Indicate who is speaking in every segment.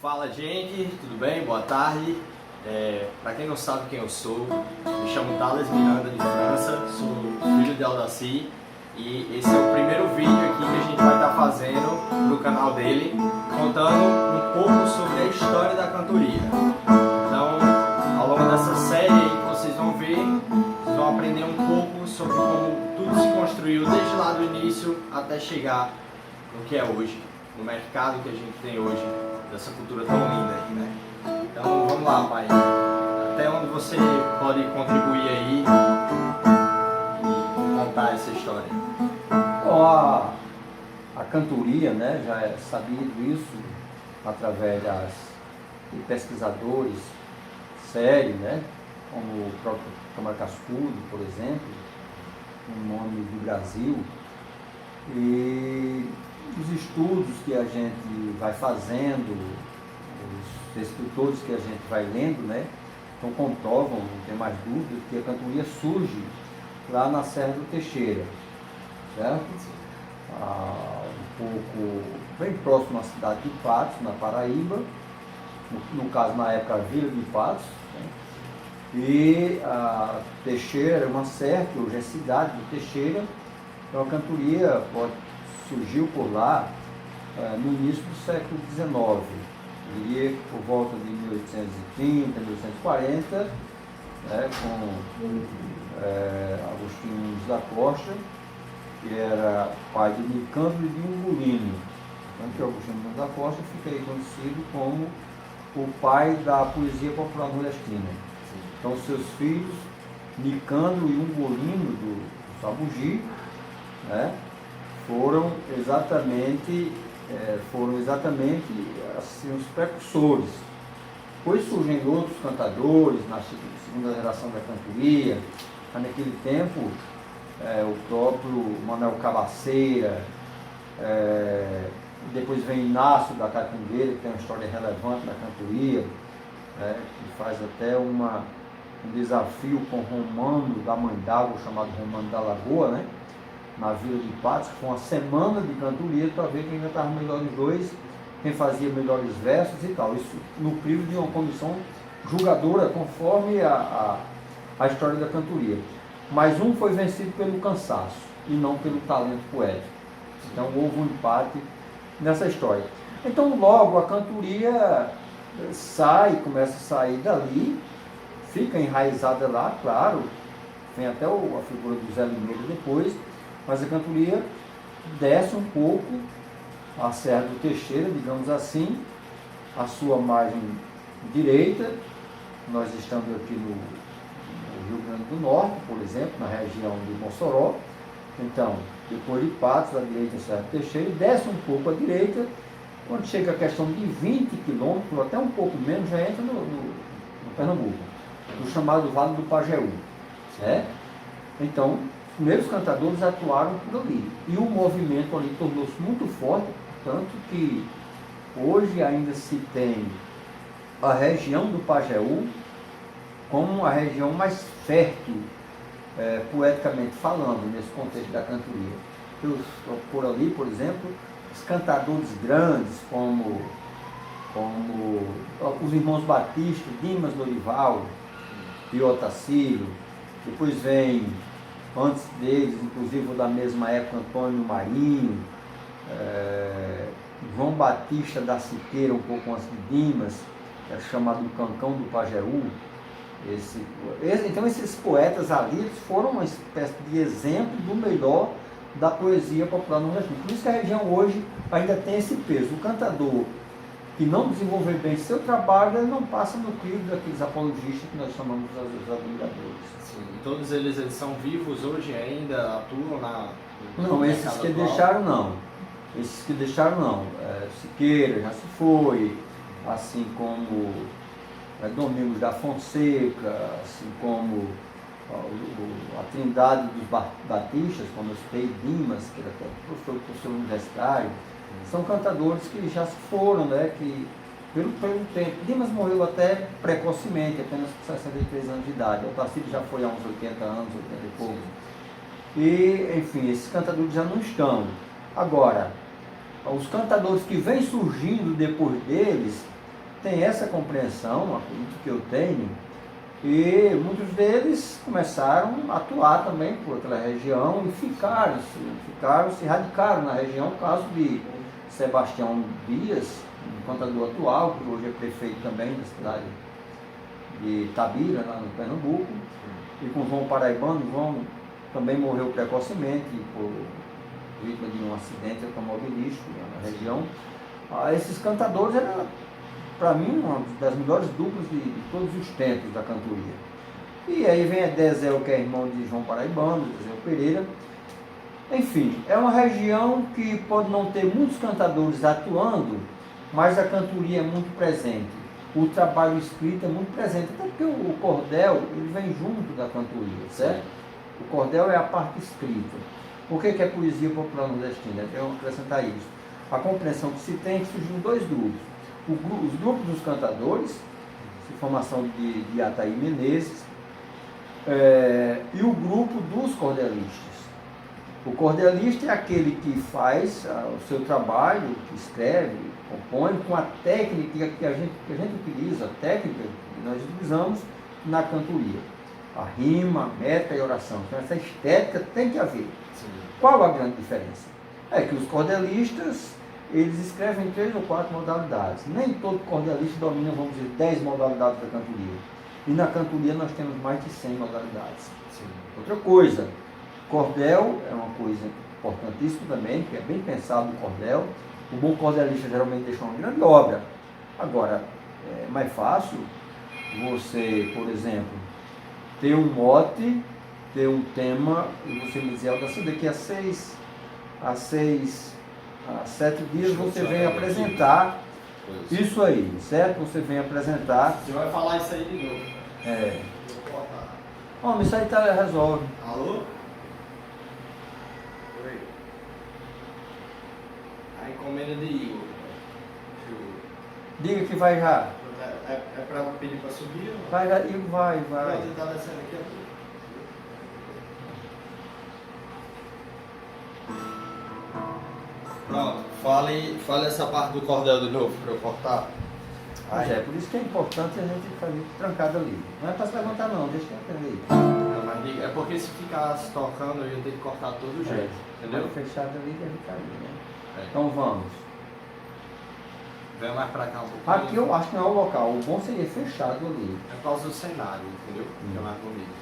Speaker 1: Fala, gente, tudo bem? Boa tarde. Para quem não sabe quem eu sou, me chamo Thales Miranda de França, sou filho de Aldaci e esse é o primeiro vídeo aqui que a gente vai estar fazendo no canal dele, contando um pouco sobre a história da cantoria. Então, ao longo dessa série aí que vocês vão ver, vocês vão aprender um pouco sobre como tudo se construiu desde lá do início até chegar no que é hoje, no mercado que a gente tem hoje, dessa cultura tão linda aí, né? Então vamos lá, pai. Até onde você pode contribuir aí e contar essa história?
Speaker 2: Bom, a cantoria, né, já é sabido isso através de pesquisadores sérios, né, como o próprio Câmara Cascudo, por exemplo, um nome do Brasil. E os estudos que a gente vai fazendo, os escritores que a gente vai lendo, né, então comprovam, não tem mais dúvida, que a cantoria surge lá na Serra do Teixeira, certo? Um pouco bem próximo à cidade de Patos, na Paraíba, no caso na época a Vila de Patos, né? E a Teixeira é uma serra, que hoje é cidade do Teixeira, então a cantoria surgiu por lá no início do século XIX, diria por volta de 1830, 1840, né, com Agostinho da Costa, que era pai de Nicandro e de Ungolino. Então, Agostinho da Costa fica aí conhecido como o pai da poesia popular nordestina. Então, seus filhos, Nicandro e Ungolino do Sabugi, né, foram exatamente assim, os precursores. Depois surgem outros cantadores na segunda geração da cantoria, mas naquele tempo o próprio Manuel Cabaceira, depois vem Inácio da Catingueira, que tem uma história relevante na cantoria, que faz até um desafio com Romano da Mãe d'Água, chamado Romano da Lagoa, né? Na Vila de Patos, que foi uma semana de cantoria para ver quem cantava melhores dois, quem fazia melhores versos e tal. Isso no crivo de uma comissão julgadora, conforme a história da cantoria. Mas um foi vencido pelo cansaço e não pelo talento poético. Então houve um empate nessa história. Então logo a cantoria começa a sair dali, fica enraizada lá, claro, vem até a figura do Zé Limeira depois, mas a cantoria desce um pouco a Serra do Teixeira, digamos assim, a sua margem direita. Nós estamos aqui no Rio Grande do Norte, por exemplo, na região de Mossoró. Então, depois de Patos, à direita, a Serra do Teixeira, e desce um pouco à direita. Quando chega a questão de 20 quilômetros, até um pouco menos, já entra no Pernambuco, no chamado Vale do Pajeú. Então, os primeiros cantadores atuaram por ali. E o movimento ali tornou-se muito forte, tanto que hoje ainda se tem a região do Pajeú como a região mais fértil, poeticamente falando, nesse contexto da cantoria. Por ali, por exemplo, os cantadores grandes, como os irmãos Batista, Dimas Dorival e Otacílio. Depois vem, antes deles, inclusive da mesma época, Antônio Marinho, João Batista da Siqueira, um pouco antes de Dimas, chamado Cancão do Pajeú. Então esses poetas ali foram uma espécie de exemplo do melhor da poesia popular nordestina. Por isso que a região hoje ainda tem esse peso. O cantador que não desenvolver bem seu trabalho, ele não passa no crivo daqueles apologistas que nós chamamos de admiradores.
Speaker 1: Sim, e todos eles são vivos hoje ainda, atuam
Speaker 2: Não, esses que deixaram não. Esses que deixaram não. Siqueira já se foi, assim como Domingos da Fonseca, assim como a trindade dos batistas, como eu citei, Dimas, que era até professor universitário. São cantadores que já se foram, né, que pelo tempo. Dimas morreu até precocemente, apenas com 63 anos de idade. O Otacílio já foi há uns 80 anos, 80 e pouco. E, enfim, esses cantadores já não estão. Agora, os cantadores que vêm surgindo depois deles, têm essa compreensão, acredito que eu tenho, e muitos deles começaram a atuar também por aquela região e se radicaram na região. O caso de Sebastião Dias, o contador atual, que hoje é prefeito também da cidade de Itabira, lá no Pernambuco, e com João Paraibano. João também morreu precocemente por vítima de um acidente automobilístico na região. Esses cantadores eram, para mim, uma das melhores duplas de todos os tempos da cantoria. E aí vem Dezéu, que é irmão de João Paraibano, Dezéu Pereira. Enfim, é uma região que pode não ter muitos cantadores atuando, mas a cantoria é muito presente. O trabalho escrito é muito presente, até porque o cordel ele vem junto da cantoria, certo? O cordel é a parte escrita. Por que é poesia popular nordestina? Eu vou acrescentar isso. A compreensão que se tem é que surgiram dois grupos. Os grupos dos cantadores, formação de Ataí Menezes, e o grupo dos cordelistas. O cordelista é aquele que faz o seu trabalho, que escreve, compõe com a técnica que a gente utiliza, a técnica que nós utilizamos na cantoria. A rima, a métrica e a oração. Então essa estética tem que haver. Sim. Qual a grande diferença? É que os cordelistas, eles escrevem 3 ou 4 modalidades. Nem todo cordelista domina, vamos dizer, 10 modalidades da cantoria. E na cantoria nós temos mais de 100 modalidades. Sim. Outra coisa, cordel é uma coisa importantíssima também, que é bem pensado o cordel. O bom cordelista geralmente deixa uma grande obra. Agora, é mais fácil você, por exemplo, ter um mote, ter um tema, e você me dizer, daqui a 7 dias você vem apresentar isso aí, certo? Você vem apresentar.
Speaker 1: Você vai falar isso aí de novo.
Speaker 2: Homem, isso aí resolve.
Speaker 1: Alô? Oi. A encomenda de Igor.
Speaker 2: Diga que vai já.
Speaker 1: É para pedir para subir? Ou não?
Speaker 2: Vai já, Igor, vai.
Speaker 1: Vai tentar descendo aqui. Pronto, fale essa parte do cordel de novo para eu cortar.
Speaker 2: Por isso que é importante a gente fazer trancado ali. Não é para se levantar não, deixa eu entender.
Speaker 1: Não, mas é porque se ficasse tocando eu ia ter que cortar todo jeito, entendeu?
Speaker 2: Fechado ali deve cair, né?
Speaker 1: Então
Speaker 2: vamos.
Speaker 1: Vem mais para cá um pouquinho.
Speaker 2: Aqui eu acho que não é o local, o bom seria fechado ali.
Speaker 1: É por causa do cenário, entendeu? Fica mais bonito.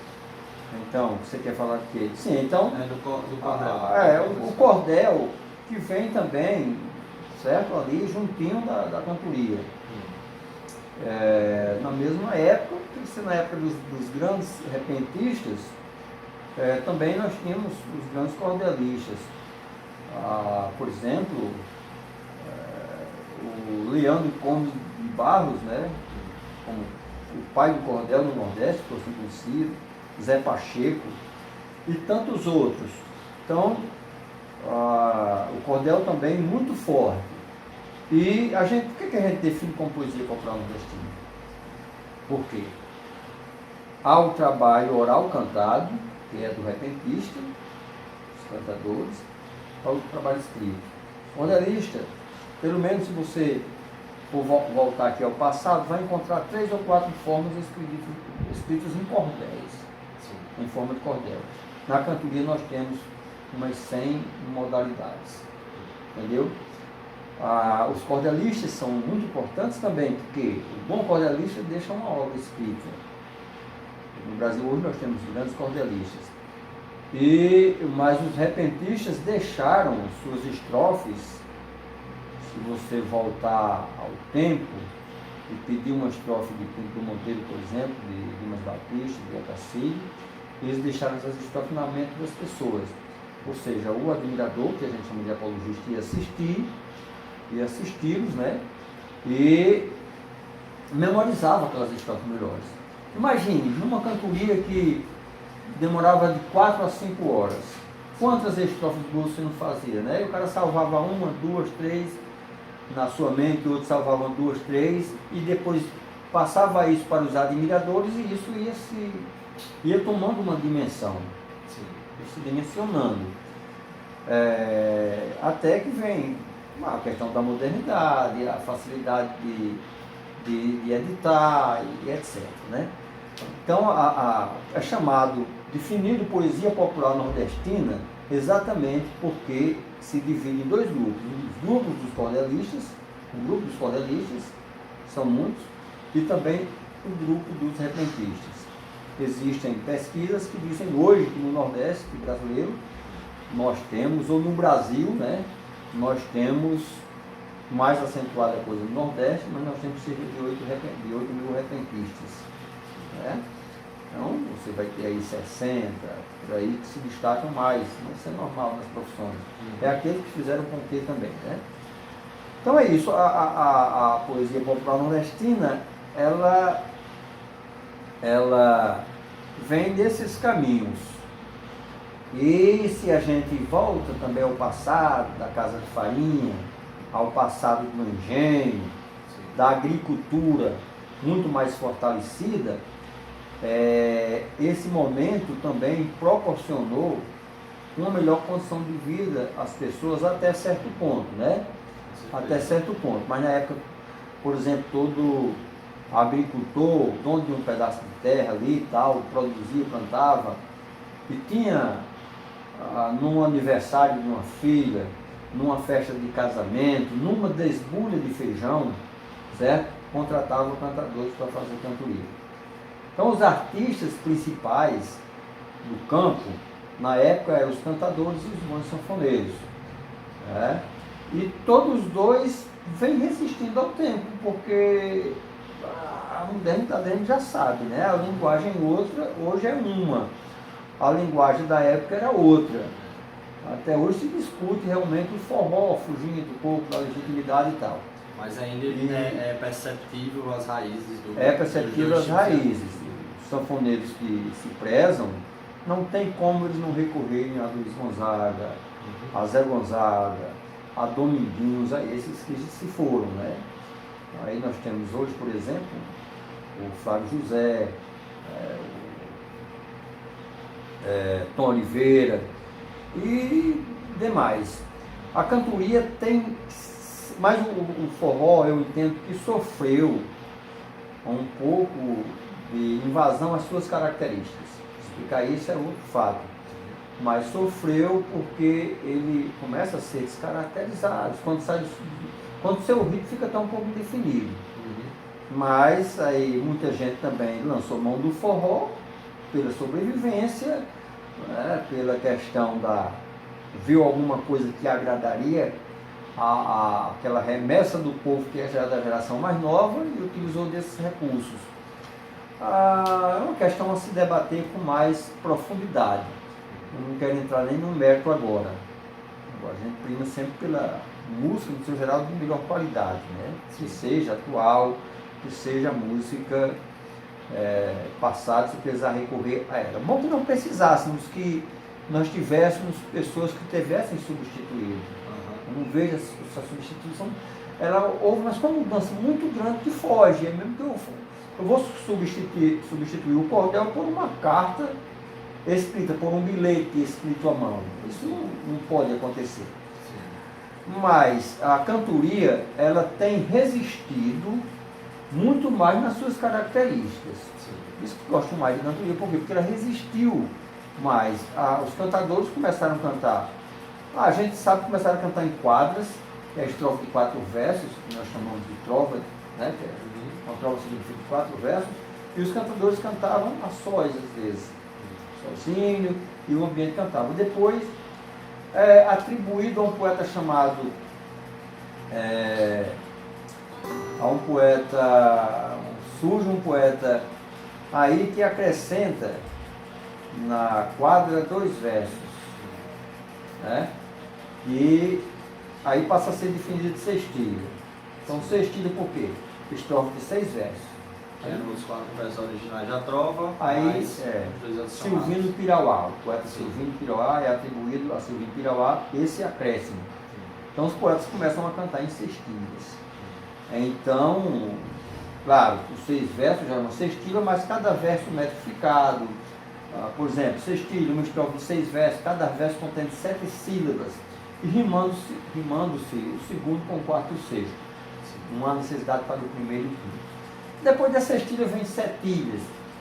Speaker 2: Então, você quer falar de quê? Sim, então...
Speaker 1: É do cordel.
Speaker 2: O cordel que vem também, certo? Ali juntinho da cantoria. Na mesma época, na época dos grandes repentistas, também nós tínhamos os grandes cordelistas. Por exemplo, o Leandro Gomes de Barros, né? Como o pai do cordel no Nordeste, por assim conhecido, Zé Pacheco e tantos outros. Então, o cordel também muito forte. E por que a gente define como poesia popular nordestina? Por quê? Há o trabalho oral cantado, que é do repentista, os cantadores, há o trabalho escrito. Cordelista, pelo menos se você for voltar aqui ao passado, vai encontrar 3 ou 4 formas escritas em cordéis, em forma de cordel. Na cantoria nós temos umas 100 modalidades, entendeu? Os cordelistas são muito importantes também, porque o bom cordelista deixa uma obra escrita. No Brasil hoje nós temos grandes cordelistas. Mas os repentistas deixaram suas estrofes. Se você voltar ao tempo e pedir uma estrofe de Pinto Monteiro, por exemplo, de Dimas Batista, de Otacílio, eles deixaram essas estrofes na mente das pessoas. Ou seja, o admirador, que a gente chama de apologista, ia assisti-los, né? E memorizava aquelas estrofes melhores. Imagine, numa cantoria que demorava de 4 a 5 horas, quantas estrofes boas você não fazia, né? E o cara salvava 1, 2, 3 na sua mente, o outro salvava 2, 3, e depois passava isso para os admiradores e isso ia tomando uma dimensão, se dimensionando. Até que vem a questão da modernidade, a facilidade de editar e etc. Né? Então, é chamado, definido poesia popular nordestina exatamente porque se divide em dois grupos. Os grupos dos cordelistas, o grupo dos cordelistas, são muitos, e também o grupo dos repentistas. Existem pesquisas que dizem hoje que no Nordeste brasileiro nós temos, ou no Brasil, né, nós temos mais acentuada a coisa no Nordeste, mas nós temos cerca de 8 mil repentistas. Né? Então, você vai ter aí 60, por aí que se destacam mais, isso é normal nas profissões. É aqueles que fizeram com que também. Né? Então é isso, a poesia popular nordestina, ela vem desses caminhos. E se a gente volta também ao passado da casa de farinha, ao passado do engenho, da agricultura muito mais fortalecida, esse momento também proporcionou uma melhor condição de vida às pessoas até certo ponto, né? Até certo ponto. Mas na época, por exemplo, todo agricultor, dono de um pedaço de terra ali e tal, produzia, plantava, e tinha, num aniversário de uma filha, numa festa de casamento, numa desbulha de feijão, certo? Contratava cantadores para fazer cantoria. Então os artistas principais do campo, na época, eram os cantadores e os bons sanfoneiros. Né? E todos dois vêm resistindo ao tempo, porque a modernidade a gente já sabe, né? A linguagem outra, hoje é uma. A linguagem da época era outra. Até hoje se discute realmente o forró, fugindo um pouco da legitimidade e tal.
Speaker 1: Mas ainda é perceptível as raízes do...
Speaker 2: É perceptível as raízes. Os sanfoneiros que se prezam, não tem como eles não recorrerem a Luiz Gonzaga, a Zé Gonzaga, a Dominguinhos, a esses que se foram, né? Aí nós temos hoje, por exemplo, o Flávio José, Tom Oliveira e demais. A cantoria tem, mas o forró eu entendo que sofreu um pouco de invasão às suas características. Explicar isso é outro fato. Mas sofreu porque ele começa a ser descaracterizado, quando o seu ritmo fica tão um pouco definido. Mas aí muita gente também lançou mão do forró pela sobrevivência, né, pela questão viu alguma coisa que agradaria aquela remessa do povo que é da geração mais nova e utilizou desses recursos. É uma questão a se debater com mais profundidade. Eu não quero entrar nem no mérito agora. A gente prima sempre pela música, no seu geral, de melhor qualidade, né? Que seja atual, que seja música passada, se precisar recorrer a ela. Bom que não precisássemos, que nós tivéssemos pessoas que tivessem substituído. Eu não vejo essa substituição. Houve uma mudança muito grande que foge. É mesmo que eu vou substituir o cordel por uma carta escrita, por um bilhete escrito à mão. Isso não pode acontecer. Mas a cantoria, ela tem resistido muito mais nas suas características. Isso que eu gosto mais de cantoria, por quê? Porque ela resistiu mais. Os cantadores começaram a cantar. A gente sabe que começaram a cantar em quadras, que é a estrofe de 4 versos, que nós chamamos de trova, né? Que uma trova significa 4 versos, e os cantadores cantavam a sós, às vezes, sozinho, e o ambiente cantava. Depois, atribuído a um poeta chamado, surge um poeta aí que acrescenta na quadra 2 versos, né? E aí passa a ser definido de sextilha. Então, sextilha por quê? Estrofe de 6 versos.
Speaker 1: Os 4 versos originais da trova,
Speaker 2: aí
Speaker 1: mais
Speaker 2: Silvino Pirauá, o poeta Silvino Pirauá é atribuído a Silvino Pirauá esse acréscimo. Então os poetas começam a cantar em sextilhas. Então, claro, os 6 versos já é uma sextilha, mas cada verso metrificado. Por exemplo, sextilha, uma estrofe de 6 versos, cada verso contém 7 sílabas, e rimando-se o segundo com o quarto e o sexto. Não há necessidade para o primeiro e o quinto. Depois dessa estilha vem setilhas,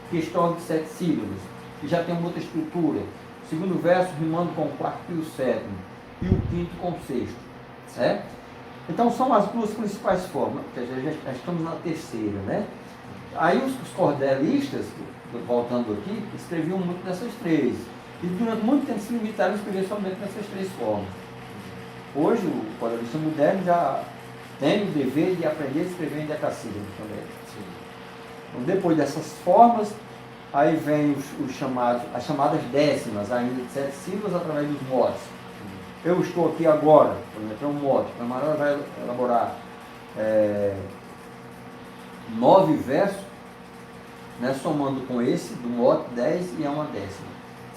Speaker 2: que estão de 7 sílabas, que já tem uma outra estrutura. O segundo verso rimando com o quarto e o sétimo, e o quinto com o sexto. Certo? Então são as duas principais formas, que já estamos na terceira, né? Aí os cordelistas, voltando aqui, escreviam muito nessas três. E durante muito tempo se limitaram a escrever somente nessas três formas. Hoje o cordelista moderno já tem o dever de aprender a escrever em decassílabos também. Então, depois dessas formas, aí vem as chamadas décimas, ainda de 7 sílabas, através dos motes. Eu estou aqui agora, por exemplo, é um mote. O camarada vai elaborar 9 versos, né, somando com esse, do mote, 10 e é uma décima.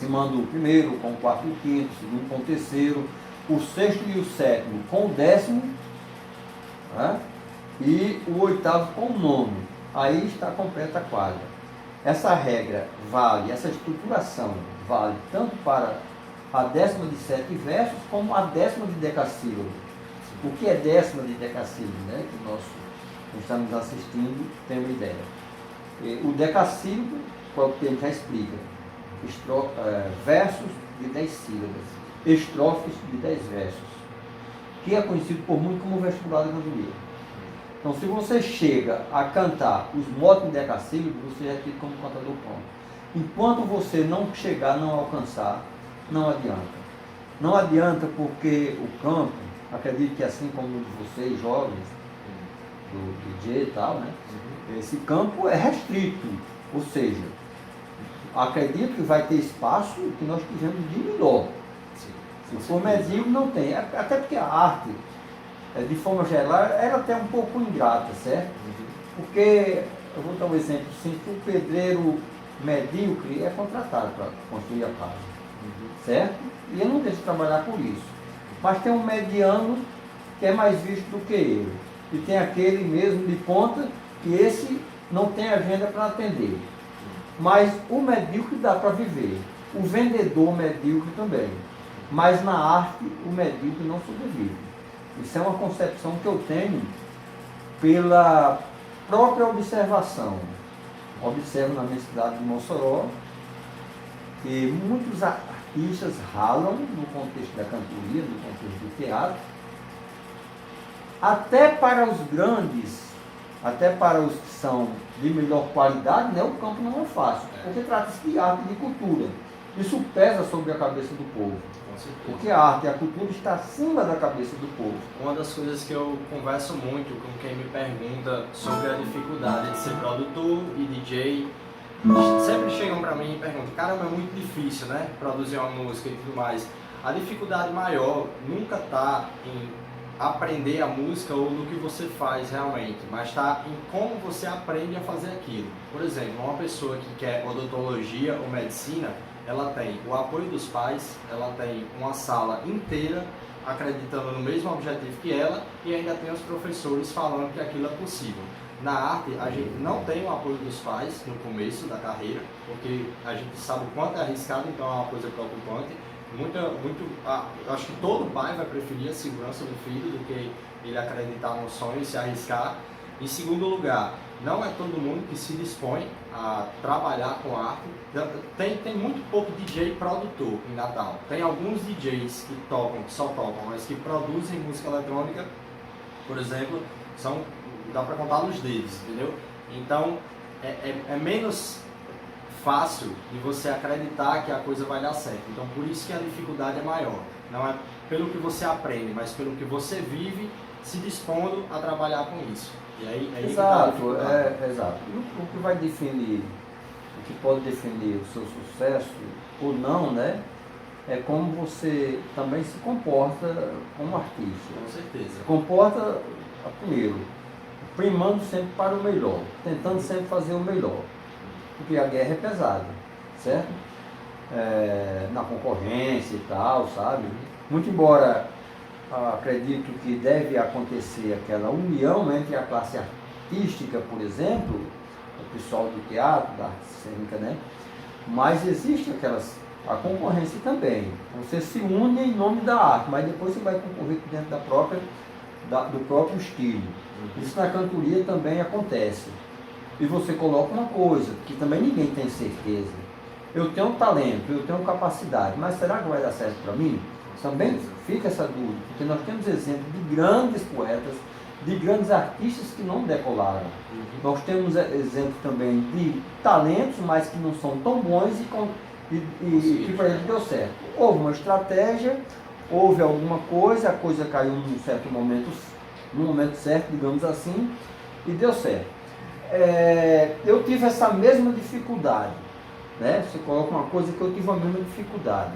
Speaker 2: Rimando o primeiro com o quarto e o quinto, o segundo com o terceiro, o sexto e o sétimo com o décimo, né, e o oitavo com o nono. Aí está completa a quadra. Essa regra vale, essa estruturação vale tanto para a décima de 7 versos como a décima de decassílabo. O que é décima de decassílabo, né? Que nós estamos assistindo tem uma ideia. O decassílabo, qual que ele já explica? Versos de 10 sílabas, estrofes de 10 versos, que é conhecido por muito como vestibular da cantoria. Então, se você chega a cantar os motes de decassílabo, você é tido como cantador pronto. Enquanto você não chegar, não alcançar, não adianta. Não adianta porque o campo, acredito que assim como vocês jovens, do DJ e tal, né? Esse campo é restrito, ou seja, acredito que vai ter espaço que nós tivemos de melhor. Se for medíocre, não tem. Até porque a arte, de forma geral, era até um pouco ingrata, certo? Porque, eu vou dar um exemplo simples, o pedreiro medíocre é contratado para construir a casa. Certo? E ele não deixa de trabalhar por isso. Mas tem um mediano que é mais visto do que ele. E tem aquele mesmo de ponta que esse não tem agenda para atender. Mas o medíocre dá para viver. O vendedor medíocre também. Mas na arte o medíocre não sobrevive. Isso é uma concepção que eu tenho pela própria observação. Observo na minha cidade de Mossoró que muitos artistas ralam no contexto da cantoria, no contexto do teatro, até para os grandes, até para os que são de melhor qualidade, né, o campo não é fácil, porque trata-se de arte e de cultura. Isso pesa sobre a cabeça do povo, porque a arte e a cultura está acima da cabeça do povo.
Speaker 1: Uma das coisas que eu converso muito com quem me pergunta sobre a dificuldade de ser produtor e DJ, sempre chegam para mim e perguntam: caramba, é muito difícil, né, produzir uma música e tudo mais. A dificuldade maior nunca está em aprender a música ou no que você faz realmente, mas está em como você aprende a fazer aquilo. Por exemplo, uma pessoa que quer odontologia ou medicina, ela tem o apoio dos pais, ela tem uma sala inteira acreditando no mesmo objetivo que ela e ainda tem os professores falando que aquilo é possível. Na arte, a gente não tem o apoio dos pais no começo da carreira, porque a gente sabe o quanto é arriscado, então é uma coisa preocupante. Acho que todo pai vai preferir a segurança do filho do que ele acreditar no sonho e se arriscar. Em segundo lugar, não é todo mundo que se dispõe a trabalhar com arte. Tem muito pouco DJ produtor em Natal. Tem alguns DJs que só tocam, mas que produzem música eletrônica, por exemplo, dá para contar nos dedos, entendeu? Então, é menos fácil de você acreditar que a coisa vai dar certo. Então, por isso que a dificuldade é maior. Não é pelo que você aprende, mas pelo que você vive se dispondo a trabalhar com isso. E aí
Speaker 2: exato, exato. O que vai definir, o que pode definir o seu sucesso ou não, né? É como você também se comporta como artista.
Speaker 1: Com certeza.
Speaker 2: Comporta, primeiro, primando sempre para o melhor, tentando sempre fazer o melhor. Porque a guerra é pesada, certo? Na concorrência e tal, sabe? Muito embora acredito que deve acontecer aquela união entre a classe artística, por exemplo, o pessoal do teatro, da arte cênica, né? Mas existe a concorrência também. Você se une em nome da arte, mas depois você vai concorrer dentro da própria do próprio estilo. Isso na cantoria também acontece. E você coloca uma coisa, que também ninguém tem certeza. Eu tenho talento, eu tenho capacidade, mas será que vai dar certo para mim? Também fica essa dúvida, porque nós temos exemplos de grandes poetas, de grandes artistas que não decolaram. Nós temos exemplos também de talentos, mas que não são tão bons e que para eles deu certo. Houve uma estratégia, houve alguma coisa, a coisa caiu num certo momento, no momento certo, digamos assim, e deu certo. Eu tive essa mesma dificuldade, né? Você coloca uma coisa que eu tive a mesma dificuldade.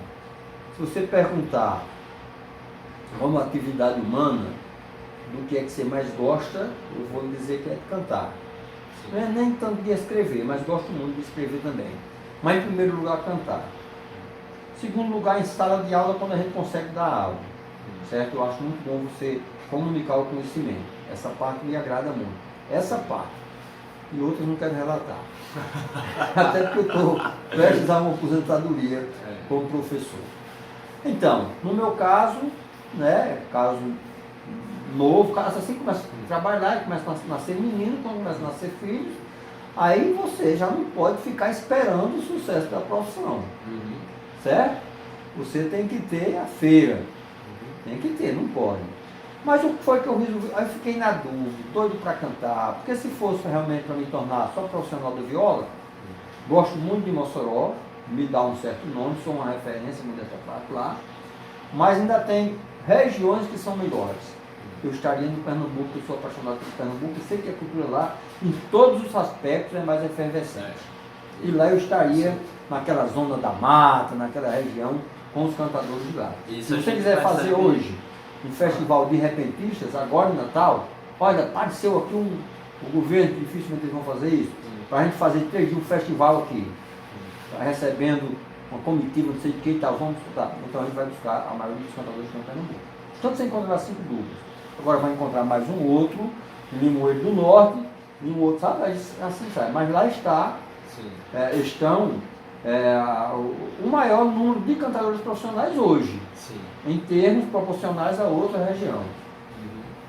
Speaker 2: Se você perguntar como atividade humana, do que é que você mais gosta, eu vou lhe dizer que é de cantar. Não é nem tanto de escrever, mas gosto muito de escrever também. Mas em primeiro lugar, cantar. Segundo lugar, em sala de aula, quando a gente consegue dar aula. Certo? Eu acho muito bom você comunicar o conhecimento. Essa parte me agrada muito. Essa parte. E outras não quero relatar. Até porque eu estou prestes a uma aposentadoria como professor. Então, no meu caso, né, caso novo, caso assim, começa a trabalhar, começa a nascer menino, quando começa a nascer filhos, aí você já não pode ficar esperando o sucesso da profissão. Certo? Você tem que ter a feira. Tem que ter, não pode. Mas o que foi que eu resolvi? Aí eu fiquei na dúvida, doido para cantar, porque se fosse realmente para me tornar só profissional da viola, gosto muito de Mossoró, me dá um certo nome, sou uma referência muito dessa parte lá, mas ainda tem regiões que são melhores. Eu estaria no Pernambuco, eu sou apaixonado por Pernambuco, e sei que a cultura lá, em todos os aspectos, é mais efervescente. E lá eu estaria naquela zona da mata, naquela região, com os cantadores de lá. Se você quiser fazer hoje um festival de repentistas, agora em Natal, olha, apareceu aqui o governo, dificilmente eles vão fazer isso, para a gente fazer 3 dias um festival aqui, tá recebendo uma comitiva, não sei de que e tal, vamos escutar. Então a gente vai buscar a maioria dos cantadores que estão em Pernambuco. Tanto você encontrar 5 duplas, agora vai encontrar mais um outro, em Limoeiro do Norte, e um outro, sabe, assim sai. Mas lá estão o maior número de cantadores profissionais hoje, em termos proporcionais a outra região,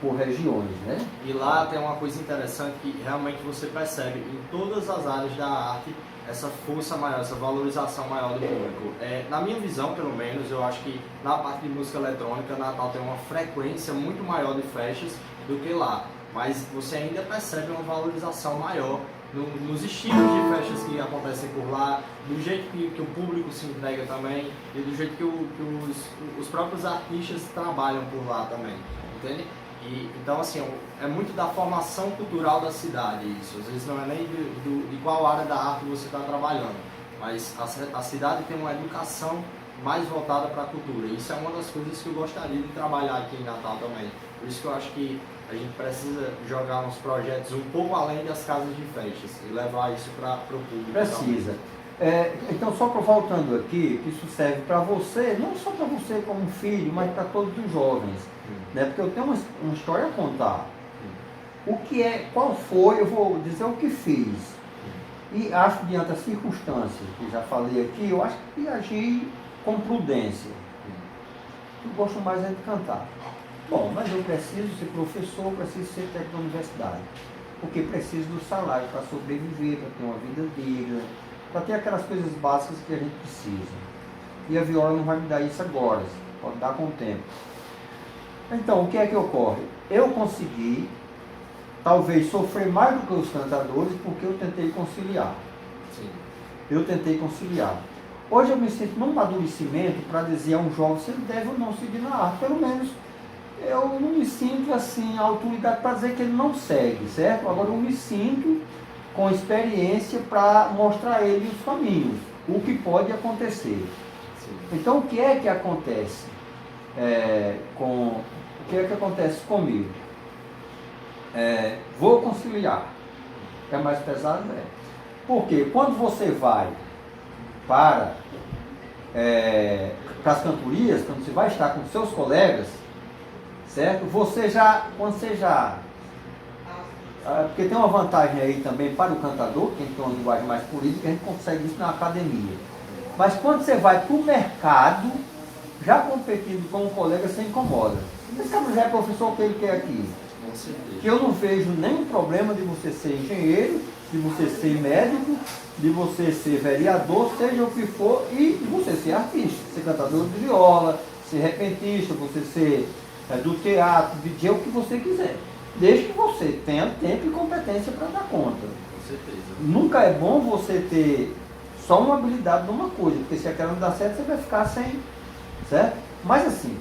Speaker 2: por regiões, né?
Speaker 1: E lá tem uma coisa interessante que realmente você percebe em todas as áreas da arte essa força maior, essa valorização maior do público. Na minha visão, pelo menos, eu acho que na parte de música eletrônica, Natal tem uma frequência muito maior de festas do que lá, mas você ainda percebe uma valorização maior nos estilos de festas que acontecem por lá, do jeito que o público se entrega também e do jeito que os próprios artistas trabalham por lá também, entende? Então, assim, é muito da formação cultural da cidade isso. Às vezes não é nem de qual área da arte você está trabalhando, mas a cidade tem uma educação mais voltada para a cultura. Isso é uma das coisas que eu gostaria de trabalhar aqui em Natal também. Por isso que eu acho que a gente precisa jogar uns projetos um pouco além das casas de festas e levar isso para o público.
Speaker 2: Precisa. Então, só voltando aqui, que isso serve para você, não só para você como filho, mas para todos os jovens. Né? Porque eu tenho uma história a contar. Qual foi, eu vou dizer o que fiz. E acho que diante das circunstâncias que já falei aqui, eu acho que agi com prudência. Eu gosto mais é de cantar. Bom, mas eu preciso ser professor, preciso ser técnico da universidade. Porque preciso do salário para sobreviver, para ter uma vida digna, para ter aquelas coisas básicas que a gente precisa. E a viola não vai me dar isso agora, pode dar com o tempo. Então, o que é que ocorre? Eu consegui, talvez, sofrer mais do que os cantadores, porque eu tentei conciliar.
Speaker 1: Sim.
Speaker 2: Eu tentei conciliar. Hoje eu me sinto num amadurecimento para dizer a um jovem se ele deve ou não seguir na arte. Pelo menos eu não me sinto assim, a autoridade para dizer que ele não segue, certo? Agora eu me sinto com experiência para mostrar a ele os caminhos, o que pode acontecer. Sim. Então, o que é que acontece? O que é que acontece comigo? Vou conciliar. É mais pesado? Porque quando você vai para as cantorias, quando você vai estar com seus colegas, certo? Porque tem uma vantagem aí também para o cantador, quem tem uma linguagem mais política, a gente consegue isso na academia. Mas quando você vai para o mercado, já competindo com um colega, você incomoda. Esse cara já é professor, o que ele quer aqui?
Speaker 1: Com certeza.
Speaker 2: Que eu não vejo nenhum problema de você ser engenheiro, de você ser médico, de você ser vereador, seja o que for, e de você ser artista, ser cantador de viola, ser repentista, você ser do teatro, DJ, o que você quiser. Desde que você tenha tempo e competência para dar conta.
Speaker 1: Com certeza.
Speaker 2: Nunca é bom você ter só uma habilidade numa coisa, porque se aquela não dá certo, você vai ficar sem, certo? Mas assim,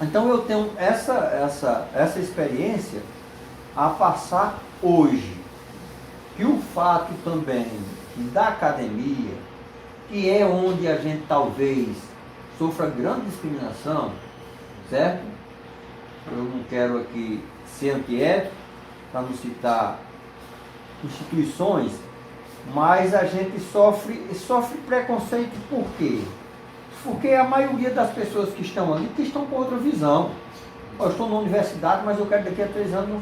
Speaker 2: então eu tenho essa experiência a passar hoje. Que o fato também da academia, que é onde a gente talvez sofra grande discriminação, certo? Eu não quero aqui ser antiético, para não citar instituições, mas a gente sofre preconceito por quê? Porque a maioria das pessoas que estão ali, que estão com outra visão. Eu estou na universidade, mas eu quero daqui a 3 anos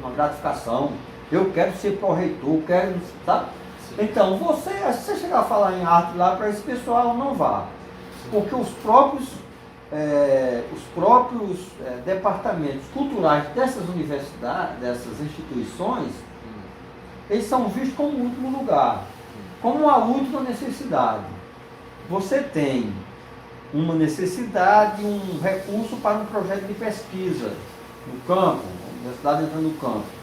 Speaker 2: uma gratificação. Eu quero ser pró-reitor, quero, tá? Então, se você chegar a falar em arte lá para esse pessoal, não vá. Porque os próprios departamentos culturais dessas universidades, dessas instituições, eles são vistos como último lugar, como uma última necessidade. Você tem uma necessidade, um recurso para um projeto de pesquisa no campo, a universidade entra no campo.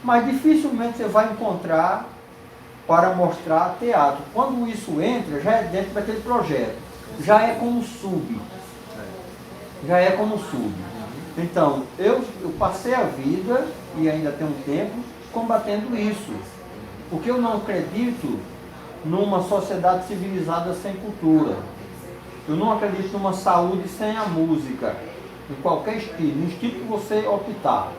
Speaker 2: Mas dificilmente você vai encontrar para mostrar teatro. Quando isso entra, já é dentro daquele projeto. Já é como sub. Já é como sub. Então, eu passei a vida, e ainda tenho um tempo, combatendo isso. Porque eu não acredito numa sociedade civilizada sem cultura. Eu não acredito numa saúde sem a música. Em qualquer estilo, no estilo que você optar.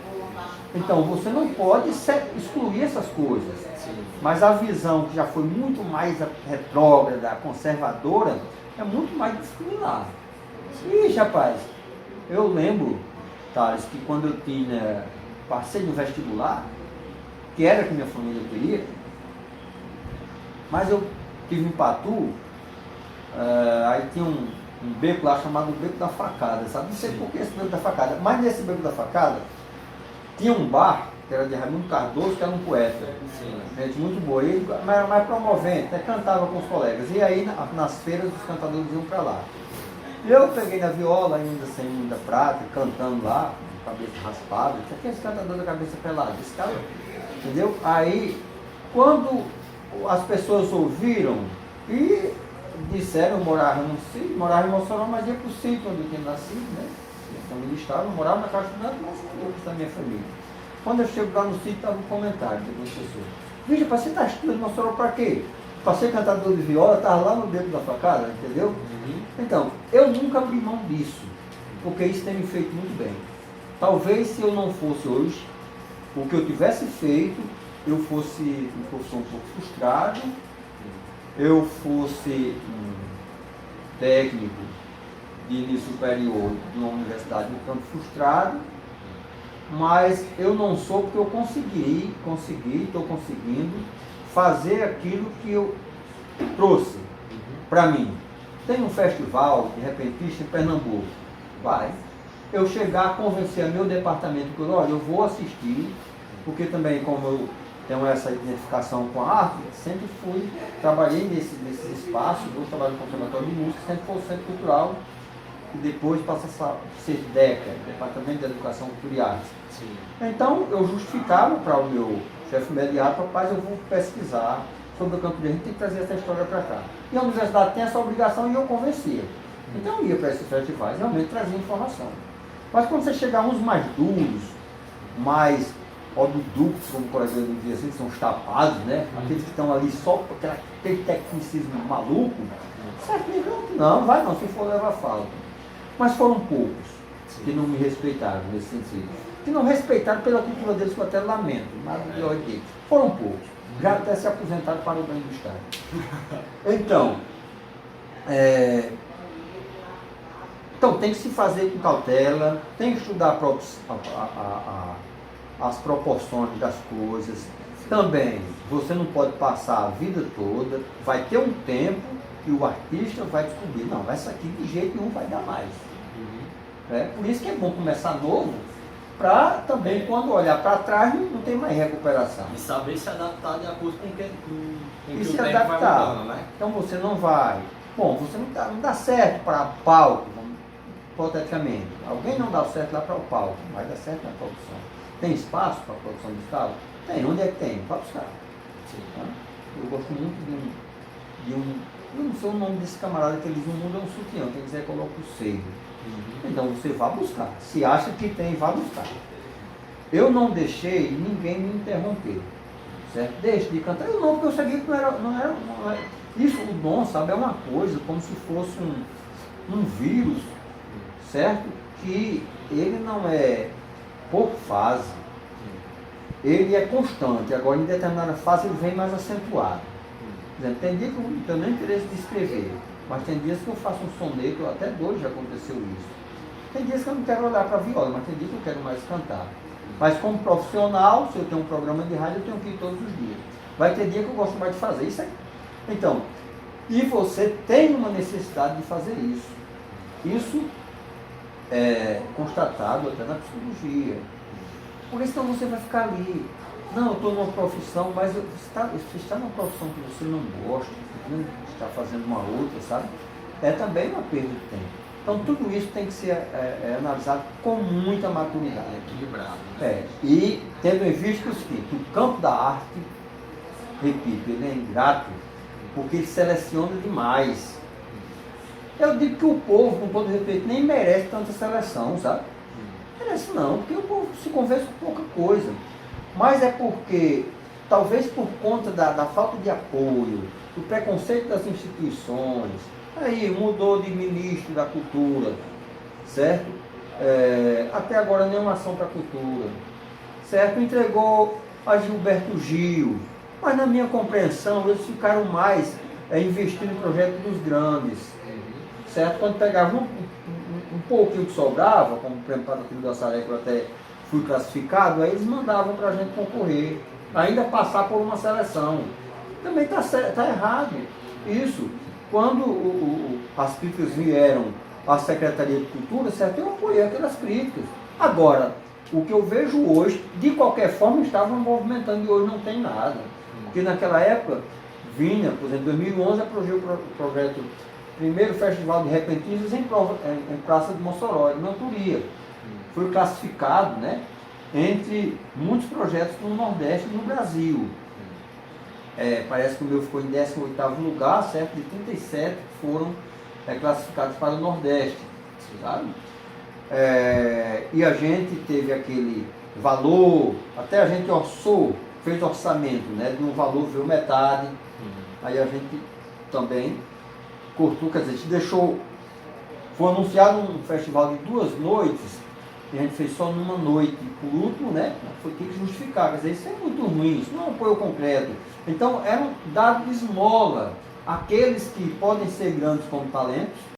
Speaker 2: Então, você não pode excluir essas coisas.
Speaker 1: Sim.
Speaker 2: Mas a visão que já foi muito mais retrógrada, conservadora, é muito mais discriminar. Ih, rapaz, eu lembro, Thales, que quando eu passei no vestibular, que era que minha família queria, mas eu tive em Patu, aí tinha um beco lá chamado Beco da Facada, sabe? Não sei por que esse Beco da Facada, mas nesse Beco da Facada, tinha um bar, que era de Raimundo Cardoso, que era um poeta.
Speaker 1: Sim.
Speaker 2: Gente muito boa. E ele era mais promovente, até cantava com os colegas. E aí, nas feiras, os cantadores iam para lá. E eu peguei na viola, ainda sem muita prática, cantando lá, com a cabeça raspada. Tinha aqueles cantadores da cabeça pelada. Esse cara, entendeu? Aí, quando as pessoas ouviram e disseram, eu morava em Mossoró, mas ia para o sítio onde eu tinha nascido, né? Minha família estava, eu morava na casa estudante, mas eu da minha família. Quando eu chego lá no sítio, estava um comentário de uma pessoa. Veja, você está estudando em Mossoró para quê? Para ser cantador de viola, estava lá no Beco da Facada, entendeu? Então, eu nunca abri mão disso, porque isso tem me feito muito bem. Talvez se eu não fosse hoje, o que eu tivesse feito, eu fosse um professor um pouco frustrado, eu fosse um técnico de nível superior de uma universidade um tanto frustrado, mas eu não sou porque eu estou conseguindo fazer aquilo que eu trouxe para mim. Tem um festival de repentista em Pernambuco, vai. Eu chegar a convencer meu departamento que olha, eu vou assistir, porque também como eu tenho essa identificação com a arte, sempre trabalhei nesses espaços, eu trabalho no Conservatório de Música, sempre foi o Centro Cultural, e depois passa a ser DECA, Departamento de Educação Cultura e Artes.
Speaker 1: Sim.
Speaker 2: Então eu justificava para o meu chefe imediato, rapaz, eu vou pesquisar sobre o Campo de Rei, tem que trazer essa história para cá. E a universidade tem essa obrigação e eu convencia. Então eu ia para esses festivais, realmente trazia informação. Mas quando você chegar a uns mais duros, mais obductos, como o colega dizia assim, que são os tapados, né? Aqueles que estão ali só por aquele tecnicismo maluco, certamente não, vai não, se for levar falta. Mas foram poucos que não me respeitaram nesse sentido. Que não respeitaram pela cultura deles, que eu até lamento, mas foram poucos. Já até se aposentaram para o bem do Estado. Então, tem que se fazer com cautela, tem que estudar as proporções das coisas. Também, você não pode passar a vida toda, vai ter um tempo que o artista vai descobrir, não, essa aqui de jeito nenhum vai dar mais. Né? Por isso que é bom começar novo, para também quando olhar para trás não tem mais recuperação.
Speaker 1: E saber se adaptar de acordo com o que o
Speaker 2: Se
Speaker 1: tempo
Speaker 2: adaptar.
Speaker 1: vai mudando, né?
Speaker 2: Então você não vai. Bom, você não dá certo para palco, hipoteticamente. Alguém não dá certo lá para o palco, vai dar certo na produção. Tem espaço para a produção musical? Tem. Onde é que tem? Vai buscar.
Speaker 1: Sim.
Speaker 2: Tá? Eu gosto muito de um. Eu não sei o nome desse camarada que eles não mudam o sutiã, quem quiser coloca o seio. Então você vai buscar. Se acha que tem, vá buscar. Eu não deixei ninguém me interromper. Certo? Deixe de cantar. Eu não, porque eu sabia que não era. Isso, o dom, sabe, é uma coisa como se fosse um vírus, certo? Que ele não é por fase. Ele é constante. Agora, em determinada fase, ele vem mais acentuado. Por exemplo, tem dia que eu não tenho nem interesse de escrever, mas tem dias que eu faço um soneto, até dois já aconteceu isso. Tem dias que eu não quero olhar para a viola, mas tem dias que eu quero mais cantar. Mas como profissional, se eu tenho um programa de rádio, eu tenho que ir todos os dias. Vai ter dia que eu gosto mais de fazer isso aí. Então, e você tem uma necessidade de fazer isso. Isso é constatado até na psicologia. Por isso então você vai ficar ali. Não, eu estou numa profissão, mas você está numa profissão que você não gosta, que não está fazendo uma outra, sabe? É também uma perda de tempo. Então tudo isso tem que ser analisado com muita maturidade.
Speaker 1: Equilibrado. Né?
Speaker 2: E tendo em vista o seguinte, o campo da arte, repito, ele é ingrato, porque ele seleciona demais. Eu digo que o povo, com todo respeito, nem merece tanta seleção, sabe? Merece não, porque o povo se convence com pouca coisa. Mas é porque, talvez por conta da falta de apoio, do preconceito das instituições, aí mudou de ministro da cultura, certo? Até agora nenhuma ação para a cultura, certo? Entregou a Gilberto Gil, mas na minha compreensão eles ficaram mais investindo em projetos dos grandes, certo? Quando pegavam um pouquinho que sobrava, como por exemplo para o Trio da Saré, que eu até fui classificado, aí eles mandavam para a gente concorrer, ainda passar por uma seleção. Também está errado isso. Quando as críticas vieram à Secretaria de Cultura, certo? Eu apoiei aquelas críticas. Agora, o que eu vejo hoje, de qualquer forma, estavam movimentando e hoje não tem nada. Porque naquela época, vinha, por exemplo, em 2011, aprovou o projeto, primeiro Festival de Repentistas em Praça de Mossoró, em Manturia. Foi classificado, né, entre muitos projetos no Nordeste e no Brasil. Parece que o meu ficou em 18º lugar, certo? De 37 que foram classificados para o Nordeste, sabe? E a gente teve aquele valor, até a gente fez orçamento, né, de um valor, veio metade, aí a gente também cortou, quer dizer, a gente deixou, foi anunciado um festival de 2 noites, e a gente fez só numa noite, por último, né, foi ter que justificar, quer dizer, isso é muito ruim, isso não é um apoio concreto. Então, era um dado de esmola, aqueles que podem ser grandes como talentos,